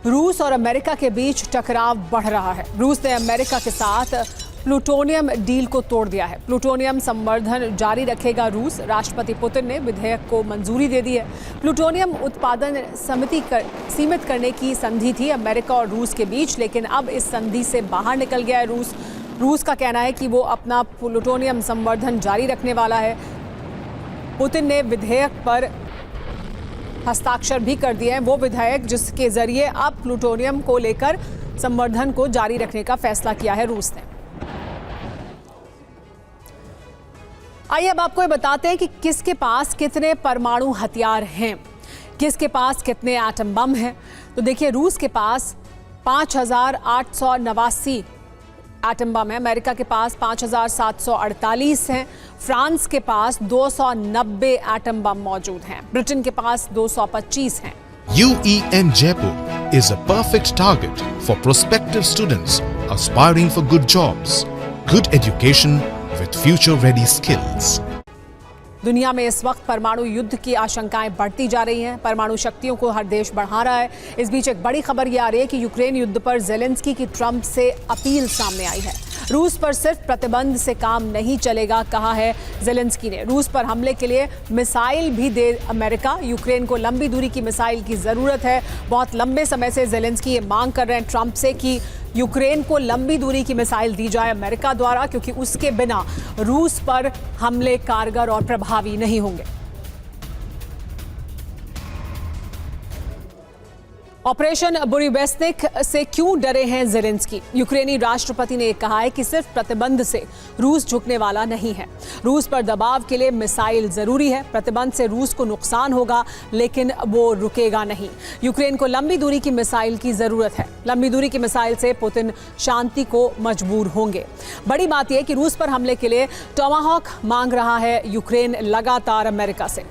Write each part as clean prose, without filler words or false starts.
रूस और अमेरिका के बीच टकराव बढ़ रहा है। रूस ने अमेरिका के साथ प्लूटोनियम डील को तोड़ दिया है। प्लूटोनियम संवर्धन जारी रखेगा रूस। राष्ट्रपति पुतिन ने विधेयक को मंजूरी दे दी है। प्लूटोनियम उत्पादन सीमित करने की संधि थी अमेरिका और रूस के बीच, लेकिन अब इस संधि से बाहर निकल गया है रूस का कहना है कि वो अपना प्लूटोनियम संवर्धन जारी रखने वाला है। पुतिन ने विधेयक पर हस्ताक्षर भी कर दिए हैं, वो विधेयक जिसके जरिए अब प्लूटोनियम को लेकर संवर्धन को जारी रखने का फैसला किया है रूस ने। आइए अब आपको ये बताते हैं कि किसके पास कितने परमाणु हथियार हैं, किसके पास कितने एटम बम हैं। तो देखिए, रूस के पास 5,889 एटम बम है, अमेरिका के पास 5,748 हैं, फ्रांस के पास 290 एटम बम मौजूद हैं, ब्रिटेन के पास 225 हैं। UEM Jaipur is a perfect target for prospective students aspiring for good jobs, good education with future-ready skills. दुनिया में इस वक्त परमाणु युद्ध की आशंकाएं बढ़ती जा रही हैं। परमाणु शक्तियों को हर देश बढ़ा रहा है। इस बीच एक बड़ी खबर यह आ रही है कि यूक्रेन युद्ध पर ज़ेलेंस्की की ट्रंप से अपील सामने आई है। रूस पर सिर्फ प्रतिबंध से काम नहीं चलेगा, कहा है ज़ेलेंस्की ने। रूस पर हमले के लिए मिसाइल भी दे अमेरिका। यूक्रेन को लंबी दूरी की मिसाइल की ज़रूरत है। बहुत लंबे समय से ज़ेलेंस्की ये मांग कर रहे हैं ट्रंप से कि यूक्रेन को लंबी दूरी की मिसाइल दी जाए अमेरिका द्वारा, क्योंकि उसके बिना रूस पर हमले कारगर और प्रभावी नहीं होंगे। ऑपरेशन बुरीवेस्निक से क्यों डरे हैं ज़ेलेंस्की? यूक्रेनी राष्ट्रपति ने कहा है कि सिर्फ प्रतिबंध से रूस झुकने वाला नहीं है। रूस पर दबाव के लिए मिसाइल जरूरी है। प्रतिबंध से रूस को नुकसान होगा, लेकिन वो रुकेगा नहीं। यूक्रेन को लंबी दूरी की मिसाइल की जरूरत है। लंबी दूरी की मिसाइल से पुतिन शांति को मजबूर होंगे। बड़ी बात यह कि रूस पर हमले के लिए टोमाहॉक मांग रहा है यूक्रेन लगातार अमेरिका से।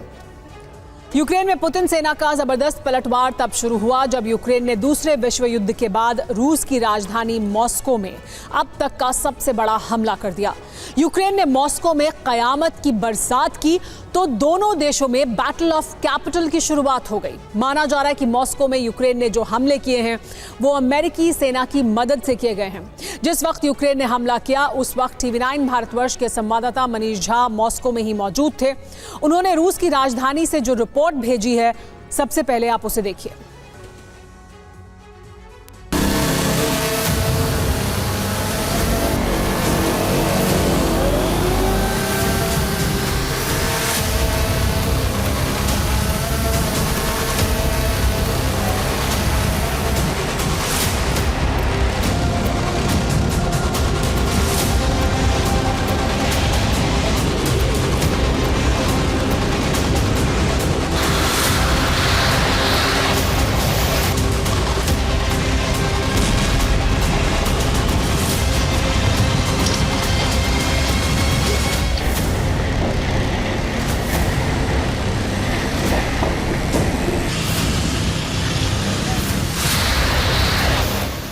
यूक्रेन में पुतिन सेना का जबरदस्त पलटवार तब शुरू हुआ जब यूक्रेन ने दूसरे विश्व युद्ध के बाद रूस की राजधानी मॉस्को में अब तक का सबसे बड़ा हमला कर दिया। यूक्रेन ने मॉस्को में कयामत की बरसात की तो दोनों देशों में बैटल ऑफ कैपिटल की शुरुआत हो गई। माना जा रहा है कि मॉस्को में यूक्रेन ने जो हमले किए हैं वो अमेरिकी सेना की मदद से किए गए हैं। जिस वक्त यूक्रेन ने हमला किया उस वक्त TV9 भारतवर्ष के संवाददाता मनीष झा मॉस्को में ही मौजूद थे। उन्होंने रूस की राजधानी से जो रिपोर्ट भेजी है, सबसे पहले आप उसे देखिए।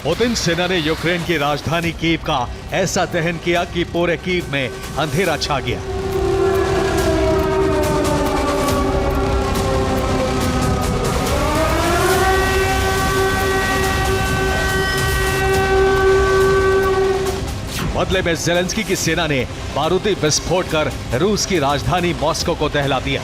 पुतिन सेना ने यूक्रेन की राजधानी कीव का ऐसा दहन किया कि पूरे कीव में अंधेरा छा गया। बदले में ज़ेलेंस्की की सेना ने बारूदी विस्फोट कर रूस की राजधानी मॉस्को को दहला दिया।